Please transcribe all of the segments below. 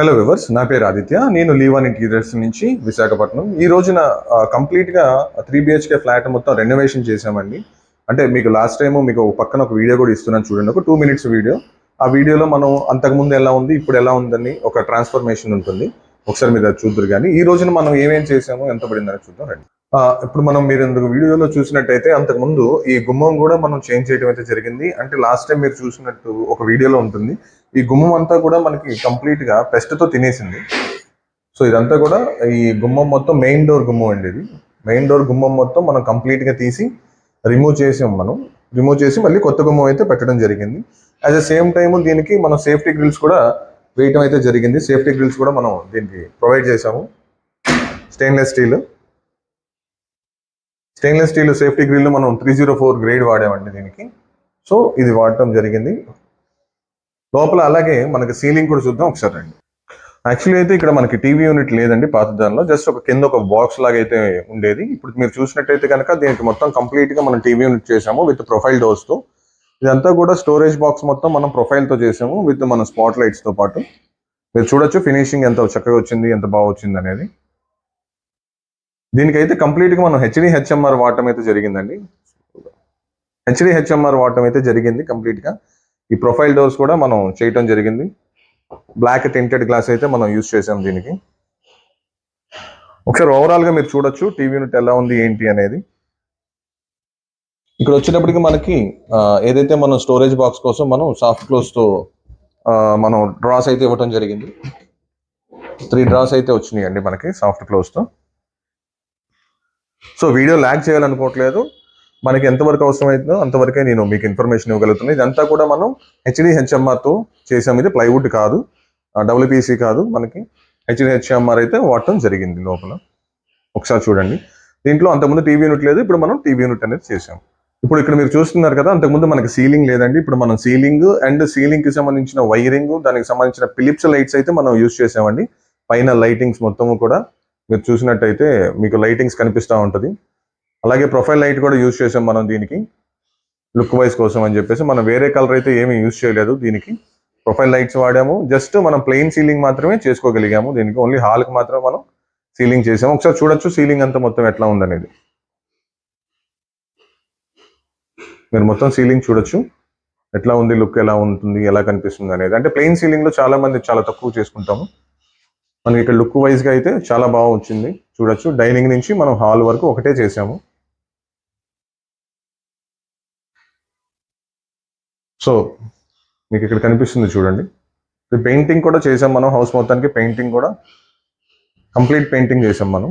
Hello viewers, నా పేరు ఆదిత్య. నేను లీవాన్ ఇంటీరియర్స్ నుంచి విశాఖపట్నం. ఈ రోజున కంప్లీట్గా 3 BHK ఫ్లాట్ మొత్తం రెనోవేషన్ చేశామండి. అంటే మీకు లాస్ట్ టైం మీకు పక్కన ఒక వీడియో కూడా ఇస్తున్నాను చూడండి, ఒక 2 minutes వీడియో. ఆ వీడియోలో మనం అంతకుముందు ఎలా ఉంది, ఇప్పుడు ఎలా ఉందని ఒక ట్రాన్స్ఫర్మేషన్ ఉంటుంది. ఒకసారి మీరు అది చూద్దరు. కానీ ఈ రోజున మనం ఏమేం చేసామో, ఎంత పడిందని చూద్దాం రండి. ఇప్పుడు మనం మీరు ఇందుకు వీడియోలో చూసినట్టయితే అంతకుముందు ఈ గుమ్మం కూడా మనం చేంజ్ చేయడం అయితే జరిగింది. అంటే లాస్ట్ టైం మీరు చూసినట్టు ఒక వీడియోలో ఉంటుంది, ఈ గుమ్మం అంతా కూడా మనకి కంప్లీట్ గా పెస్ట్ తో తినేసింది. సో ఇదంతా కూడా ఈ గుమ్మం మొత్తం మెయిన్ డోర్ గుమ్మం అండి. ఇది మెయిన్ డోర్ గుమ్మం మొత్తం మనం కంప్లీట్ గా తీసి రిమూవ్ చేసి మళ్ళీ కొత్త గుమ్మం అయితే పెట్టడం జరిగింది. అట్ ద సేమ్ టైం దీనికి మనం సేఫ్టీ గ్రిల్స్ కూడా వేయటం అయితే జరిగింది. సేఫ్టీ గ్రిల్స్ కూడా మనం దీనికి ప్రొవైడ్ చేసాము. స్టెయిన్లెస్ స్టీల్ సేఫ్టీ గ్రిల్ మనం 304 గ్రేడ్ వాడామండి దీనికి. సో ఇది వాడటం జరిగింది లోపల. అలాగే మనకి సీలింగ్ కూడా చూద్దాం ఒకసారి రండి. యాక్చువల్లీ అయితే ఇక్కడ మనకి టీవీ యూనిట్ లేదండి పాత దానిలో, జస్ట్ ఒక కింద ఒక బాక్స్ లాగా అయితే ఉండేది. ఇప్పుడు మీరు చూసినట్టయితే కనుక దీనికి మొత్తం కంప్లీట్ గా మనం టీవీ యూనిట్ చేసాము విత్ ప్రొఫైల్ డోర్స్ తో. ఇదంతా కూడా స్టోరేజ్ బాక్స్ మొత్తం మనం ప్రొఫైల్ తో చేసాము విత్ మన స్పాట్ లైట్స్ తో పాటు. మీరు చూడొచ్చు ఫినిషింగ్ ఎంత చక్కగా వచ్చింది, ఎంత బాగా వచ్చింది అనేది. దీనికైతే కంప్లీట్ గా మనం HDHMR వాడటం అయితే జరిగిందండి. HDHMR వాడటం అయితే జరిగింది కంప్లీట్ గా. ఈ ప్రొఫైల్ డోర్స్ కూడా మనం చేయటం జరిగింది. బ్లాక్ టింటెడ్ గ్లాస్ అయితే మనం యూజ్ చేసాం దీనికి. ఒకసారి ఓవరాల్ గా మీరు చూడొచ్చు టీవీ యూనిట్ ఎలా ఉంది ఏంటి అనేది. ఇక్కడ వచ్చేటప్పటికి మనకి ఏదైతే మనం స్టోరేజ్ బాక్స్ కోసం మనం సాఫ్ట్ క్లోజ్ తో మనం డ్రాస్ అయితే ఇవ్వటం జరిగింది. 3 డ్రాస్ అయితే వచ్చినాయి అండి మనకి సాఫ్ట్ క్లోజ్ తో. సో వీడియో ల్యాగ్ చేయాలనుకోవట్లేదు, మనకి ఎంతవరకు అవసరమైతుందో అంతవరకే నేను మీకు ఇన్ఫర్మేషన్ ఇవ్వగలుగుతున్నాను. ఇదంతా కూడా మనం HDHMR తో చేసాం. ఇది ప్లైవుడ్ కాదు, WPC కాదు, మనకి HDHMR అయితే వాడటం జరిగింది లోపల. ఒకసారి చూడండి. దీంట్లో అంతకుముందు టీవీ యూనిట్ లేదు, ఇప్పుడు మనం టీవీ యూనిట్ అనేది చేసాం. ఇప్పుడు ఇక్కడ మీరు చూస్తున్నారు కదా, అంతకుముందు మనకి సీలింగ్ లేదండి. ఇప్పుడు మనం సీలింగ్ అండ్ సీలింగ్ కి సంబంధించిన వైరింగ్, దానికి సంబంధించిన ఫిలిప్స్ లైట్స్ అయితే మనం యూజ్ చేసామండి. పైన లైటింగ్స్ మొత్తము కూడా మీరు చూసినట్టయితే మీకు లైటింగ్స్ కనిపిస్తూ ఉంటుంది. అలాగే ప్రొఫైల్ లైట్ కూడా యూజ్ చేసాం మనం దీనికి లుక్ వైజ్ కోసం అని చెప్పేసి. మనం వేరే కలర్ అయితే ఏమీ యూజ్ చేయలేదు దీనికి. ప్రొఫైల్ లైట్స్ వాడాము, జస్ట్ మనం ప్లెయిన్ సీలింగ్ మాత్రమే చేసుకోగలిగాము దీనికి. ఓన్లీ హాల్కి మాత్రమే మనం సీలింగ్ చేసాము. ఒకసారి చూడొచ్చు సీలింగ్ అంతా మొత్తం ఎట్లా ఉందనేది. మీరు మొత్తం సీలింగ్ చూడొచ్చు ఎట్లా ఉంది, లుక్ ఎలా ఉంటుంది, ఎలా కనిపిస్తుంది అనేది. అంటే ప్లెయిన్ సీలింగ్ లో చాలా మంది చాలా తక్కువ చేసుకుంటాము. మనకి ఇక్కడ లుక్ వైజ్ గా అయితే చాలా బాగా వచ్చింది. చూడొచ్చు డైనింగ్ నుంచి మనం హాల్ వరకు ఒకటే చేసాము. సో మీకు ఇక్కడ కనిపిస్తుంది చూడండి. పెయింటింగ్ కూడా చేసాం మనం, హౌస్ మొత్తానికి పెయింటింగ్ కూడా కంప్లీట్ పెయింటింగ్ చేసాం మనం.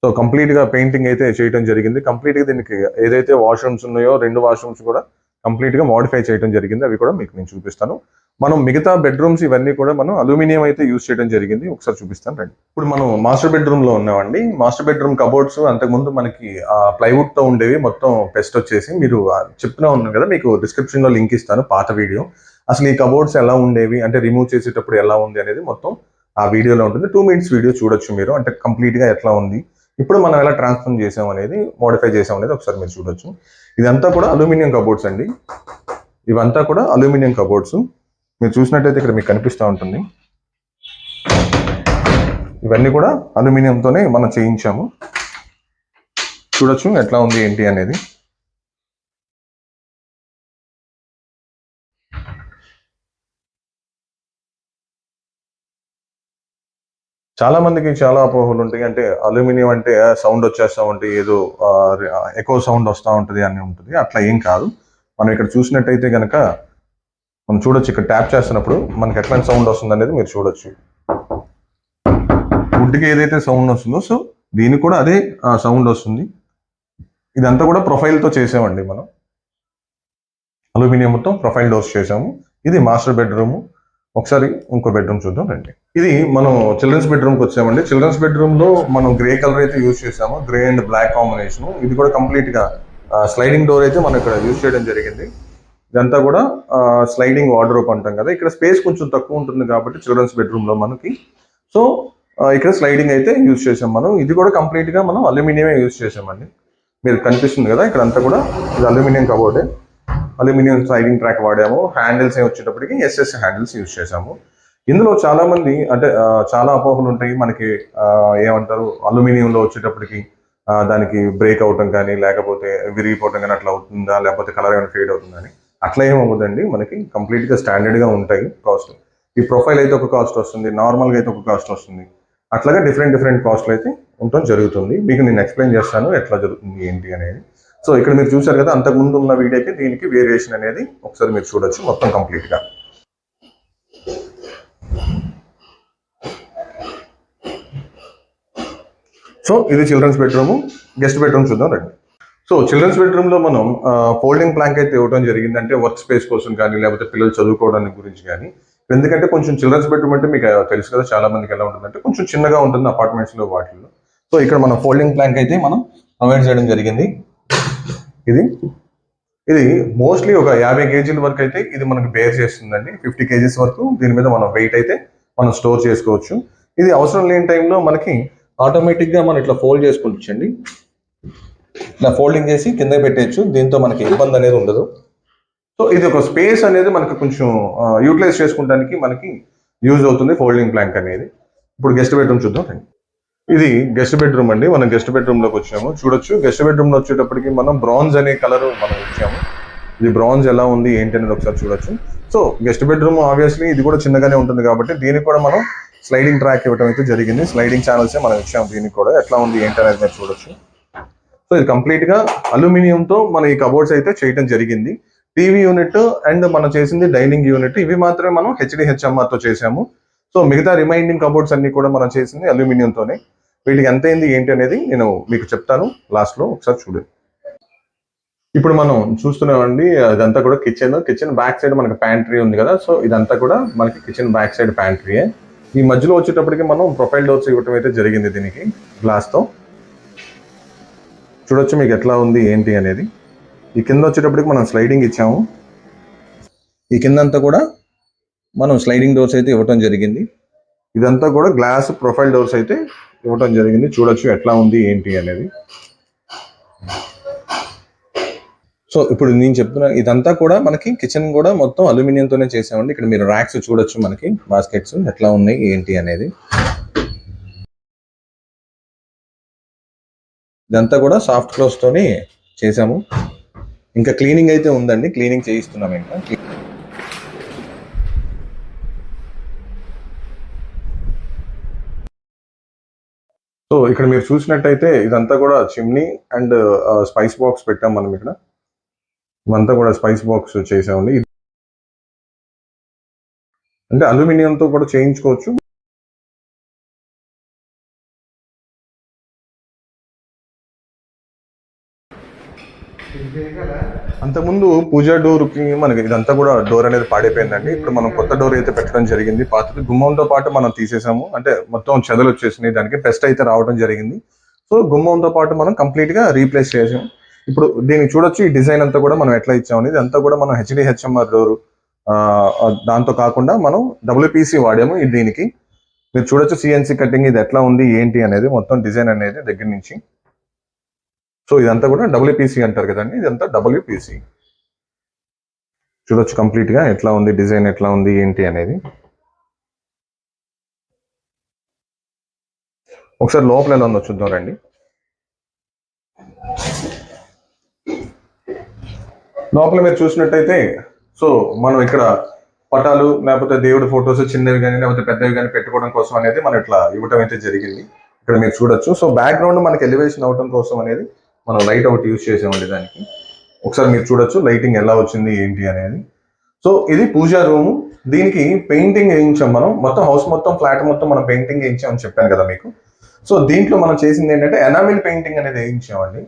సో కంప్లీట్ గా పెయింటింగ్ అయితే చేయడం జరిగింది. కంప్లీట్ గా దీనికి ఏదైతే వాష్రూమ్స్ ఉన్నాయో 2 వాష్రూమ్స్ కూడా కంప్లీట్ గా మోడిఫై చేయడం జరిగింది. అవి కూడా మీకు నేను చూపిస్తాను. మనం మిగతా బెడ్రూమ్స్ ఇవన్నీ కూడా మనం అల్యూమినియం అయితే యూజ్ చేయడం జరిగింది. ఒకసారి చూపిస్తాను రండి. ఇప్పుడు మనం మాస్టర్ బెడ్రూమ్ లో ఉన్నామండి. మాస్టర్ బెడ్రూమ్ కబోర్డ్స్ అంతకుముందు మనకి ప్లైవుడ్ తో ఉండేవి, మొత్తం పెస్ట్ వచ్చేసి. మీరు చెప్తున్నా ఉన్నాను కదా, మీకు డిస్క్రిప్షన్ లో లింక్ ఇస్తాను పాత వీడియో. అసలు ఈ కబోర్డ్స్ ఎలా ఉండేవి, అంటే రిమూవ్ చేసేటప్పుడు ఎలా ఉంది అనేది మొత్తం ఆ వీడియోలో ఉంటుంది. 2 minutes వీడియో చూడొచ్చు మీరు, అంటే కంప్లీట్ గా ఎట్లా ఉంది, ఇప్పుడు మనం ఎలా ట్రాన్స్ఫర్మ్ చేసాం అనేది, మోడిఫై చేసాం అనేది ఒకసారి మీరు చూడొచ్చు. ఇదంతా కూడా అల్యూమినియం కబోర్డ్స్ అండి. ఇవంతా కూడా అల్యూమినియం కబోర్డ్స్. మీరు చూసినట్టయితే ఇక్కడ మీకు కనిపిస్తూ ఉంటుంది. ఇవన్నీ కూడా అల్యూమినియంతోనే మనం చేయించాము. చూడొచ్చు ఎట్లా ఉంది ఏంటి అనేది. చాలా మందికి చాలా అపోహలు ఉంటాయి. అంటే అల్యూమినియం అంటే సౌండ్ వచ్చేస్తూ ఉంటుంది, ఏదో ఎక్కువ సౌండ్ వస్తూ ఉంటుంది అని ఉంటుంది. అట్లా ఏం కాదు. మనం ఇక్కడ చూసినట్టయితే కనుక మనం చూడొచ్చు, ఇక్కడ ట్యాప్ చేస్తున్నప్పుడు మనకి ఎట్లాంటి సౌండ్ వస్తుంది అనేది మీరు చూడొచ్చు. వుడ్కి ఏదైతే సౌండ్ వస్తుందో, సో దీనికి కూడా అదే సౌండ్ వస్తుంది. ఇదంతా కూడా ప్రొఫైల్తో చేసామండి మనం. అల్యూమినియం మొత్తం ప్రొఫైల్ డోర్స్ చేసాము. ఇది మాస్టర్ బెడ్రూమ్. ఒకసారి ఇంకో బెడ్రూమ్ చూద్దాం రండి. ఇది మనం చిల్డ్రన్స్ బెడ్రూమ్కి వచ్చామండి. చిల్డ్రన్స్ బెడ్రూమ్ లో మనం గ్రే కలర్ అయితే యూజ్ చేసాము, గ్రే అండ్ బ్లాక్ కాంబినేషన్. ఇది కూడా కంప్లీట్ గా స్లైడింగ్ డోర్ అయితే మనం ఇక్కడ యూజ్ చేయడం జరిగింది. ఇదంతా కూడా స్లైడింగ్ వార్డ్రోబ్ అంటాం కదా. ఇక్కడ స్పేస్ కొంచెం తక్కువ ఉంటుంది కాబట్టి చిల్డ్రన్స్ బెడ్రూమ్ లో మనకి. సో ఇక్కడ స్లైడింగ్ అయితే యూజ్ చేసాం మనం. ఇది కూడా కంప్లీట్ గా మనం అల్యూమినియమే యూజ్ చేసామండి. మీరు కనిపిస్తుంది కదా ఇక్కడ అంతా కూడా ఇది అల్యూమినియం కబోర్డే. అల్యూమినియం స్లైడింగ్ ట్రాక్ వాడాము. హ్యాండిల్స్ వచ్చేటప్పటికి ఎస్ఎస్ హ్యాండిల్స్ యూజ్ చేసాము. ఇందులో చాలా మంది అంటే చాలా అపోహలు ఉంటాయి మనకి. ఏమంటారు, అల్యూమినియంలో వచ్చేటప్పటికి దానికి బ్రేక్ అవటం కానీ లేకపోతే విరిగిపోవటం కానీ అట్లా అవుతుందా, లేకపోతే కలర్ ఏమైనా ఫేడ్ అవుతుందని. అట్లా ఏమవుతుందండి, మనకి కంప్లీట్గా స్టాండర్డ్గా ఉంటాయి కాస్ట్. ఈ ప్రొఫైల్ అయితే ఒక కాస్ట్ వస్తుంది, నార్మల్గా అయితే ఒక కాస్ట్ వస్తుంది. అట్లాగే డిఫరెంట్ కాస్ట్లు అయితే ఉండటం జరుగుతుంది. మీకు నేను ఎక్స్ప్లెయిన్ చేస్తాను ఎట్లా జరుగుతుంది ఏంటి అనేది. సో ఇక్కడ మీరు చూసారు కదా, అంతకుముందు ఉన్న వీడియోకి దీనికి వేరియేషన్ అనేది ఒకసారి మీరు చూడొచ్చు మొత్తం కంప్లీట్గా. సో ఇది చిల్డ్రన్స్ బెడ్రూమ్. గెస్ట్ బెడ్రూమ్ చూద్దాం రండి. సో చిల్డ్రన్స్ బెడ్రూమ్లో మనం ఫోల్డింగ్ ప్లాంక్ అయితే ఇవ్వడం జరిగింది. అంటే వర్క్ స్పేస్ కోసం కానీ లేకపోతే పిల్లలు చదువుకోవడానికి గురించి కానీ. ఎందుకంటే కొంచెం చిల్డ్రన్స్ బెడ్రూమ్ అంటే మీకు తెలుసు కదా, చాలా మందికి ఎలా ఉంటుందంటే కొంచెం చిన్నగా ఉంటుంది అపార్ట్మెంట్స్లో వాటిల్లో. సో ఇక్కడ మనం ఫోల్డింగ్ ప్లాంక్ అయితే మనం ప్రొవైడ్ చేయడం జరిగింది. ఇది మోస్ట్లీ ఒక 50 kg వరకు అయితే ఇది మనకు బేర్ చేస్తుందండి. 50 kg వరకు దీని మీద మనం వెయిట్ అయితే మనం స్టోర్ చేసుకోవచ్చు. ఇది అవసరం లేని టైంలో మనకి ఆటోమేటిక్గా మనం ఇట్లా ఫోల్డ్ చేసుకోవచ్చండి. ఇట్లా ఫోల్డింగ్ చేసి కింద పెట్టేయచ్చు. దీంతో మనకి ఇబ్బంది అనేది ఉండదు. సో ఇది ఒక స్పేస్ అనేది మనకు కొంచెం యూటిలైజ్ చేసుకోవడానికి మనకి యూజ్ అవుతుంది ఫోల్డింగ్ ప్లాంక్ అనేది. ఇప్పుడు గెస్ట్ బెడ్రూమ్ చూద్దాం. ఇది గెస్ట్ బెడ్రూమ్ అండి. మనం గెస్ట్ బెడ్రూమ్లోకి వచ్చాము. చూడొచ్చు, గెస్ట్ బెడ్రూమ్లో వచ్చేటప్పటికి మనం బ్రాంజ్ అనే కలర్ మనం ఇచ్చాము. ఇది బ్రాంజ్ ఎలా ఉంది ఏంటి అనేది ఒకసారి చూడొచ్చు. సో గెస్ట్ బెడ్రూమ్ ఆబ్వియస్లీ ఇది కూడా చిన్నగానే ఉంటుంది కాబట్టి దీనికి కూడా మనం స్లైడింగ్ ట్రాక్ ఇవ్వడం అయితే జరిగింది. స్లైడింగ్ ఛానల్సే మనం ఇచ్చాము. దీనికి కూడా ఎట్లా ఉంది ఏంటి అనేది మీరు చూడొచ్చు. సో ఇది కంప్లీట్గా అల్యూమినియంతో మన ఈ కబోర్డ్స్ అయితే చేయడం జరిగింది. టీవీ యూనిట్ అండ్ మనం చేసింది డైనింగ్ యూనిట్, ఇవి మాత్రమే మనం HDHMRతో చేసాము. సో మిగతా రిమైనింగ్ కబోర్డ్స్ అన్ని కూడా మనం చేసింది అల్యూమినియంతోనే. వీటికి ఎంత అయింది ఏంటి అనేది నేను మీకు చెప్తాను లాస్ట్లో, ఒకసారి చూడండి. ఇప్పుడు మనం చూస్తున్నామండి, అదంతా కూడా కిచెన్ బ్యాక్ సైడ్ మనకి ప్యాంట్రీ ఉంది కదా. సో ఇదంతా కూడా మనకి కిచెన్ బ్యాక్ సైడ్ ప్యాంట్రీయే. ఈ మధ్యలో వచ్చేటప్పటికి మనం ప్రొఫైల్ డోర్స్ ఇవ్వటం అయితే జరిగింది దీనికి గ్లాస్తో. చూడొచ్చు మీకు ఎట్లా ఉంది ఏంటి అనేది. ఈ కింద వచ్చేటప్పటికి మనం స్లైడింగ్ ఇచ్చాము. ఈ కింద అంతా కూడా మనం స్లైడింగ్ డోర్స్ అయితే ఇవ్వటం జరిగింది. ఇదంతా కూడా గ్లాస్ ప్రొఫైల్ డోర్స్ అయితే ఇవ్వటం జరిగింది. చూడొచ్చు ఎట్లా ఉంది ఏంటి అనేది. సో ఇప్పుడు నేను చెప్తున్నా, ఇదంతా కూడా మనకి కిచెన్ కూడా మొత్తం అల్యూమినియంతోనే చేసామండి. ఇక్కడ మీరు ర్యాక్స్ చూడొచ్చు, మనకి బాస్కెట్స్ ఎట్లా ఉన్నాయి ఏంటి అనేది. ఇదంతా కూడా సాఫ్ట్ క్లోజ్ తోని చేసాము. ఇంకా క్లీనింగ్ అయితే ఉందండి, క్లీనింగ్ చేయిస్తున్నాం ఇంకా. సో ఇక్కడ మీరు చూసినట్టయితే ఇదంతా కూడా చిమ్నీ అండ్ స్పైస్ బాక్స్ పెట్టాం మనం ఇక్కడ. ఇవంతా కూడా స్పైస్ బాక్స్ చేసామండి. అంటే అల్యూమినియంతో కూడా చేయించుకోవచ్చు. అంతకుముందు పూజా డోర్కి మనకి ఇదంతా కూడా డోర్ అనేది పాడైపోయిందండి. ఇప్పుడు మనం కొత్త డోర్ అయితే పెట్టడం జరిగింది. పాతది గుమ్మంతో పాటు మనం తీసేసాము. అంటే మొత్తం చెదలు వచ్చేసినాయి, దానికి పెస్ట్ అయితే రావడం జరిగింది. సో గుమ్మంతో పాటు మనం కంప్లీట్గా రీప్లేస్ చేసాం. ఇప్పుడు దీనికి చూడొచ్చు, ఈ డిజైన్ అంతా కూడా మనం ఎట్లా ఇచ్చామని. ఇదంతా కూడా మనం HDHMR డోర్, దాంతో కాకుండా మనం WPC వాడాము. దీనికి మీరు చూడొచ్చు CNC కటింగ్, ఇది ఎట్లా ఉంది ఏంటి అనేది మొత్తం డిజైన్ అనేది దగ్గర నుంచి. సో ఇదంతా కూడా WPC అంటారు కదండి, ఇదంతా WPC. చూడొచ్చు కంప్లీట్గా ఎట్లా ఉంది డిజైన్, ఎట్లా ఉంది ఏంటి అనేది. ఒకసారి లోపల ఎలా ఉందో చూద్దాం రండి. లోపల మీరు చూసినట్టయితే, సో మనం ఇక్కడ పటాలు లేకపోతే దేవుడి ఫొటోస్ చిన్నవి కానీ లేకపోతే పెద్దవి కానీ పెట్టుకోవడం కోసం అనేది మనం ఇట్లా ఇవ్వటం అయితే జరిగింది. ఇక్కడ మీరు చూడొచ్చు. సో బ్యాక్గ్రౌండ్ మనకి ఎలివేషన్ అవటం కోసం అనేది మనం లైట్ అవుట్ యూజ్ చేసామండి దానికి. ఒకసారి మీరు చూడొచ్చు లైటింగ్ ఎలా వచ్చింది ఏంటి అనేది. సో ఇది పూజా రూము. దీనికి పెయింటింగ్ వేయించాం మనం. మొత్తం హౌస్ మొత్తం ఫ్లాట్ మొత్తం మనం పెయింటింగ్ వేయించామని చెప్పాను కదా మీకు. సో దీంట్లో మనం చేసింది ఏంటంటే ఎనామిల్ పెయింటింగ్ అనేది వేయించామండి.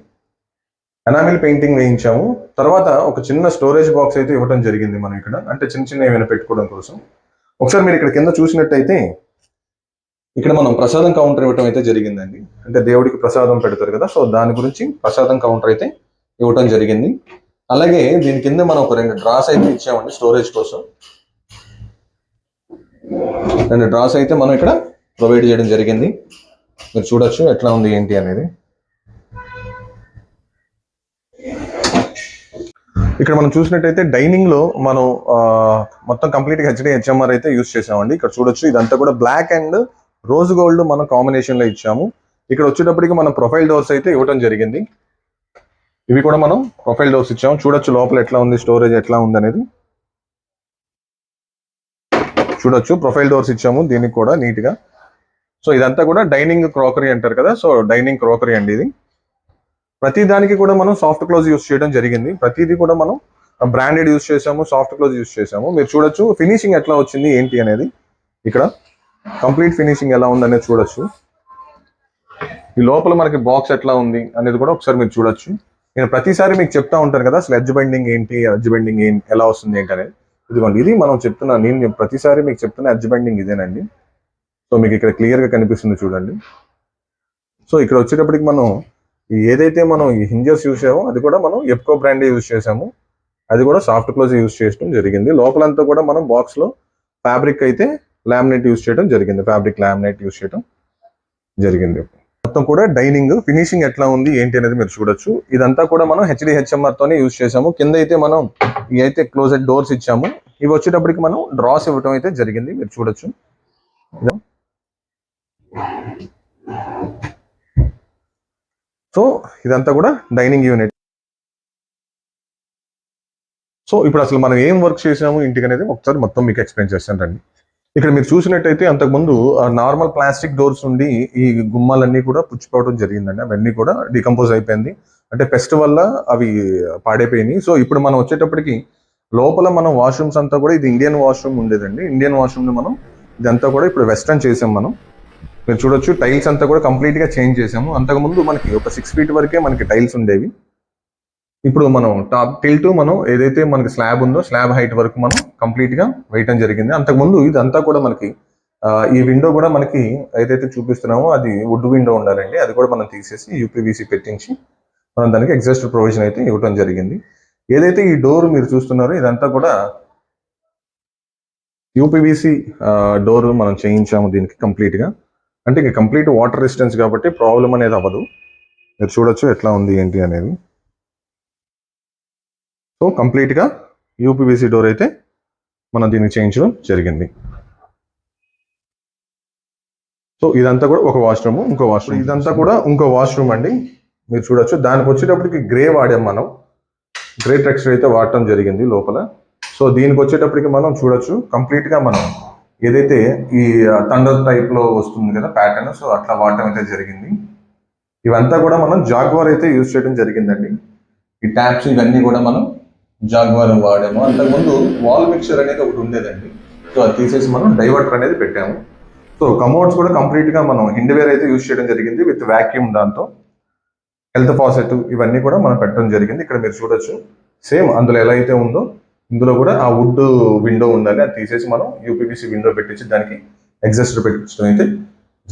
Enamel painting వేయించాము. తర్వాత ఒక చిన్న స్టోరేజ్ బాక్స్ అయితే ఇవ్వడం జరిగింది మనం ఇక్కడ, అంటే చిన్న ఏమైనా పెట్టుకోవడం కోసం. ఒకసారి మీరు ఇక్కడ కింద చూసినట్టయితే ఇక్కడ మనం ప్రసాదం కౌంటర్ ఇవ్వటం అయితే జరిగిందండి. అంటే దేవుడికి ప్రసాదం పెడతారు కదా, సో దాని గురించి ప్రసాదం కౌంటర్ అయితే ఇవ్వటం జరిగింది. అలాగే దీని కింద మనం ఒక 2 డ్రాస్ అయితే ఇచ్చామండి స్టోరేజ్ కోసం. 2 డ్రాస్ అయితే మనం ఇక్కడ ప్రొవైడ్ చేయడం జరిగింది. మీరు చూడొచ్చు ఎట్లా ఉంది ఏంటి అనేది. ఇక్కడ మనం చూసినట్టయితే డైనింగ్ లో మనం మొత్తం కంప్లీట్ గా HDHMR అయితే యూస్ చేసామండి. ఇక్కడ చూడొచ్చు ఇదంతా కూడా బ్లాక్ అండ్ రోజ్ గోల్డ్ మనం కాంబినేషన్ లో ఇచ్చాము. ఇక్కడ వచ్చేటప్పటికి మనం ప్రొఫైల్ డోర్స్ అయితే ఇవ్వడం జరిగింది. ఇవి కూడా మనం ప్రొఫైల్ డోర్స్ ఇచ్చాము. చూడొచ్చు లోపల ఎట్లా ఉంది, స్టోరేజ్ ఎట్లా ఉంది అనేది చూడొచ్చు. ప్రొఫైల్ డోర్స్ ఇచ్చాము దీనికి కూడా నీట్ గా. సో ఇదంతా కూడా డైనింగ్ క్రోకరీ అంటారు కదా, సో డైనింగ్ క్రోకరీ అండి ఇది. ప్రతి దానికి కూడా మనం సాఫ్ట్ క్లోజ్ యూస్ చేయడం జరిగింది. ప్రతిదీ కూడా మనం బ్రాండెడ్ యూస్ చేసాము, సాఫ్ట్ క్లోజ్ యూస్ చేసాము. మీరు చూడొచ్చు ఫినిషింగ్ ఎట్లా వచ్చింది ఏంటి అనేది. ఇక్కడ కంప్లీట్ ఫినిషింగ్ ఎలా ఉంది అనేది చూడొచ్చు. ఈ లోపల మనకి బాక్స్ ఎట్లా ఉంది అనేది కూడా ఒకసారి మీరు చూడొచ్చు. నేను ప్రతిసారి మీకు చెప్తా ఉంటాను కదా అసలు ఎడ్జ్ బెండింగ్ ఏంటి, ఎడ్జ్ బెండింగ్ ఎలా వస్తుంది ఏంటి అనేది. ఇదిగోండి ఇది మనం చెప్తున్నా, నేను ప్రతిసారి మీకు చెప్తున్న ఎడ్జ్ బెండింగ్ ఇదేనండి. సో మీకు ఇక్కడ క్లియర్ గా కనిపిస్తుంది చూడండి. సో ఇక్కడ వచ్చేటప్పటికి మనం ఏదైతే మనం ఈ హింజర్స్ యూస్ చేసామో అది కూడా మనం ఎప్కో బ్రాండ్ యూస్ చేసాము. అది కూడా సాఫ్ట్ క్లోజ్ యూస్ చేయడం జరిగింది. లోపలంతా కూడా మనం బాక్స్ లో ఫ్యాబ్రిక్ అయితే లామినేట్ యూస్ చేయడం జరిగింది. ఫ్యాబ్రిక్ లామినేట్ యూస్ చేయడం జరిగింది. మొత్తం కూడా డైనింగ్ ఫినిషింగ్ ఎట్లా ఉంది ఏంటి అనేది మీరు చూడొచ్చు. ఇదంతా కూడా మనం HDHMR తోనే యూస్ చేసాము. కింద అయితే మనం ఇవి అయితే క్లోజెడ్ డోర్స్ ఇచ్చాము. ఇవి వచ్చేటప్పటికి మనం డ్రాస్ ఇవ్వడం అయితే జరిగింది. మీరు చూడొచ్చు. సో ఇదంతా కూడా డైనింగ్ యూనిట్. సో ఇప్పుడు అసలు మనం ఏం వర్క్ చేసాము ఇంటికి అనేది ఒకసారి మొత్తం మీకు ఎక్స్ప్లెయిన్ చేస్తాను రండి. ఇక్కడ మీరు చూసినట్టయితే అంతకుముందు నార్మల్ ప్లాస్టిక్ డోర్స్ ఉండి ఈ గుమ్మాలన్నీ కూడా పుచ్చిపోవడం జరిగిందండి. అవన్నీ కూడా డికంపోజ్ అయిపోయింది, అంటే పెస్ట్ వల్ల అవి పాడైపోయినాయి. సో ఇప్పుడు మనం వచ్చేటప్పటికి లోపల మనం వాష్రూమ్స్ అంతా కూడా ఇది ఇండియన్ వాష్రూమ్ ఉండేదండి. ఇండియన్ వాష్రూమ్ మనం ఇదంతా కూడా ఇప్పుడు వెస్టర్న్ చేసాం మనం. మీరు చూడొచ్చు టైల్స్ అంతా కూడా కంప్లీట్ గా చేంజ్ చేసాము. అంతకుముందు మనకి ఒక 6 feet వరకే మనకి టైల్స్ ఉండేవి. ఇప్పుడు మనం టాప్ టిల్ టు మనం ఏదైతే మనకి స్లాబ్ ఉందో స్లాబ్ హైట్ వరకు మనం కంప్లీట్ గా వేయటం జరిగింది. అంతకుముందు ఇదంతా కూడా మనకి ఈ విండో కూడా మనకి ఏదైతే చూపిస్తున్నామో అది వుడ్ విండో ఉండాలండి. అది కూడా మనం తీసేసి UPVC పెట్టించి మనం దానికి ఎగ్జాస్ట్ ప్రొవిజన్ అయితే ఇవ్వడం జరిగింది. ఏదైతే ఈ డోర్ మీరు చూస్తున్నారో ఇదంతా కూడా UPVC డోర్ మనం చేయించాము దీనికి కంప్లీట్ గా. అంటే ఇక కంప్లీట్ వాటర్ రెసిస్టెన్స్ కాబట్టి ప్రాబ్లం అనేది అవ్వదు. మీరు చూడొచ్చు ఎట్లా ఉంది ఏంటి అనేది. సో కంప్లీట్ గా UPVC డోర్ అయితే మనం దీన్ని చేయించడం జరిగింది. సో ఇదంతా కూడా ఒక వాష్రూమ్, ఇంకో వాష్రూమ్, ఇదంతా కూడా ఇంకో వాష్రూమ్ అండి. మీరు చూడొచ్చు దానికి వచ్చేటప్పటికి గ్రే వాడాం మనం. గ్రే టెక్స్చర్ అయితే వాడటం జరిగింది లోపల. సో దీనికి వచ్చేటప్పటికి మనం చూడొచ్చు కంప్లీట్ గా మనం ఏదైతే ఈ థండర్ టైప్ లో వస్తుంది కదా ప్యాటర్న్, సో అట్లా వాడటం అయితే జరిగింది. ఇవంతా కూడా మనం జాగ్వార్ అయితే యూజ్ చేయడం జరిగిందండి. ఈ ట్యాప్స్ ఇవన్నీ కూడా మనం జాగ్వార్ వాడాము. అంతకుముందు వాల్ మిక్చర్ అనేది ఒకటి ఉండేదండి. సో అది తీసేసి మనం డైవర్టర్ అనేది పెట్టాము. సో కమోడ్స్ కూడా కంప్లీట్ గా మనం హిండ్వేర్ అయితే యూజ్ చేయడం జరిగింది విత్ వాక్యూమ్. దాంతో హెల్త్ ఫాసెట్ ఇవన్నీ కూడా మనం పెట్టడం జరిగింది. ఇక్కడ మీరు చూడొచ్చు సేమ్ అందులో ఎలా అయితే ఉందో ఇందులో కూడా ఆ వుడ్ విండో ఉండాలి. అది తీసేసి మనం UPVC విండో పెట్టించి దానికి ఎగ్జాస్టర్ పెట్టించడం అయితే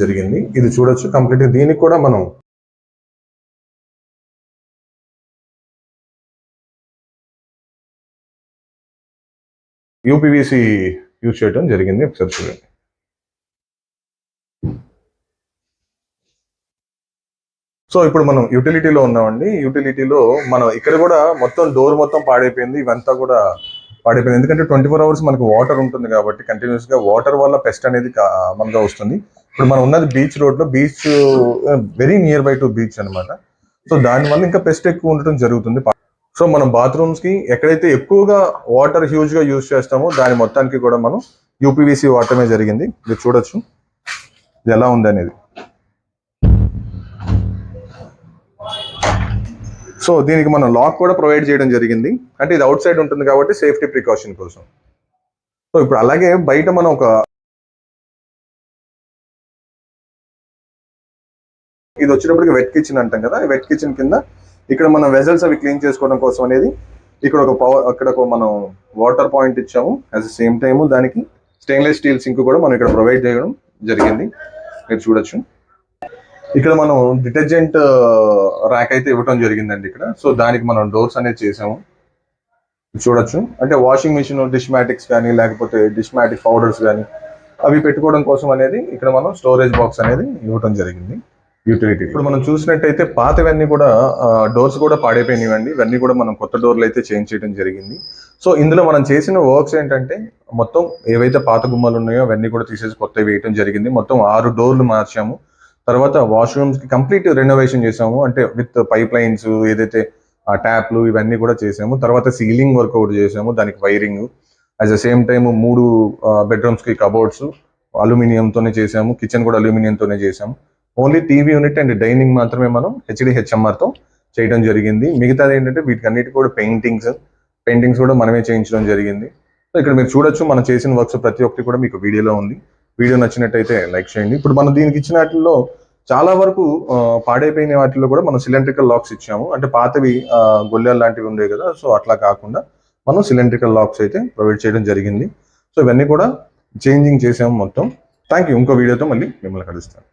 జరిగింది. ఇది చూడొచ్చు కంప్లీట్. దీనికి కూడా మనం UPVC యూజ్ చేయడం జరిగింది. ఒకసారి చూడండి. సో ఇప్పుడు మనం యూటిలిటీలో ఉన్నామండి. యూటిలిటీలో మనం ఇక్కడ కూడా మొత్తం డోర్ మొత్తం పాడైపోయింది. ఇవంతా కూడా పాడైపోయింది. ఎందుకంటే 24 hours మనకు వాటర్ ఉంటుంది కాబట్టి కంటిన్యూస్ గా వాటర్ వల్ల పెస్ట్ అనేది మనగా వస్తుంది. ఇప్పుడు మనం ఉన్నది బీచ్ రోడ్ లో, beach very near by to beach అనమాట. సో దానివల్ల ఇంకా పెస్ట్ ఎక్కువ ఉండటం జరుగుతుంది. సో మనం బాత్రూమ్స్ కి ఎక్కడైతే ఎక్కువగా వాటర్ హ్యూజ్ గా యూజ్ చేస్తామో దాని మొత్తానికి కూడా మనం UPVC వాడటమే జరిగింది. మీరు చూడొచ్చు ఇది ఎలా ఉంది అనేది. సో దీనికి మనం లాక్ కూడా ప్రొవైడ్ చేయడం జరిగింది. అంటే ఇది అవుట్ సైడ్ ఉంటుంది కాబట్టి సేఫ్టీ ప్రికాషన్ కోసం. సో ఇప్పుడు అలాగే బయట మనం ఒక ఇది వచ్చేటప్పటికి వెట్ కిచెన్ అంటాం కదా. వెట్ కిచెన్ కింద ఇక్కడ మనం వెజల్స్ అవి క్లీన్ చేసుకోవడం కోసం అనేది ఇక్కడ ఒక మనం వాటర్ పాయింట్ ఇచ్చాము. అట్ ద సేమ్ టైమ్ దానికి స్టెయిన్లెస్ స్టీల్ సింక్ కూడా మనం ఇక్కడ ప్రొవైడ్ చేయడం జరిగింది. మీరు చూడొచ్చు ఇక్కడ మనం డిటర్జెంట్ ర్యాక్ అయితే ఇవ్వడం జరిగిందండి ఇక్కడ. సో దానికి మనం డోర్స్ అనేది చేసాము. చూడొచ్చు అంటే వాషింగ్ మిషన్ డిష్ మ్యాటిక్స్ కానీ లేకపోతే డిష్ మ్యాటిక్ పౌడర్స్ కానీ అవి పెట్టుకోవడం కోసం అనేది ఇక్కడ మనం స్టోరేజ్ బాక్స్ అనేది ఇవ్వడం జరిగింది. యూటిలిటీ. ఇప్పుడు మనం చూసినట్టయితే పాతవన్నీ కూడా డోర్స్ కూడా పాడైపోయినాయండి. ఇవన్నీ కూడా మనం కొత్త డోర్లు అయితే చేంజ్ చేయడం జరిగింది. సో ఇందులో మనం చేసిన వర్క్స్ ఏంటంటే మొత్తం ఏవైతే పాత గుమ్మాలు ఉన్నాయో అవన్నీ కూడా తీసేసి కొత్తవి వేయడం జరిగింది. మొత్తం 6 డోర్లు మార్చాము. తర్వాత వాష్రూమ్స్ కి కంప్లీట్ రెనోవేషన్ చేసాము. అంటే విత్ పైప్ లైన్స్, ఏదైతే ట్యాప్లు ఇవన్నీ కూడా చేసాము. తర్వాత సీలింగ్ వర్క్ ఒకటి చేసాము, దానికి wiring. At the same time 3 bedrooms కి కబోర్డ్స్ అల్యూమినియంతోనే చేసాము. కిచెన్ కూడా అల్యూమినియంతోనే చేసాము. Only TV unit and dining మాత్రమే మనం HDHMRతో చేయడం జరిగింది. మిగతాది ఏంటంటే వీటికి అన్నిటి కూడా పెయింటింగ్స్ కూడా మనమే చేయించడం జరిగింది. సో ఇక్కడ మీరు చూడొచ్చు మనం చేసిన వర్క్స్ ప్రతి ఒక్కటి కూడా మీకు వీడియోలో ఉంది. వీడియో నచ్చినట్టయితే లైక్ చేయండి. ఇప్పుడు మనం దీనికి ఇచ్చిన వాటిల్లో చాలా వరకు పాడైపోయిన వాటిలో కూడా మనం సిలిండ్రికల్ లాక్స్ ఇచ్చాము. అంటే పాతవి గొల్లెలు లాంటివి ఉండేవి కదా, సో అట్లా కాకుండా మనం సిలిండ్రికల్ లాక్స్ అయితే ప్రొవైడ్ చేయడం జరిగింది. సో ఇవన్నీ కూడా చేంజింగ్ చేసాము మొత్తం. Thank you. ఇంకో వీడియోతో మళ్ళీ మిమ్మల్ని కలుస్తాను.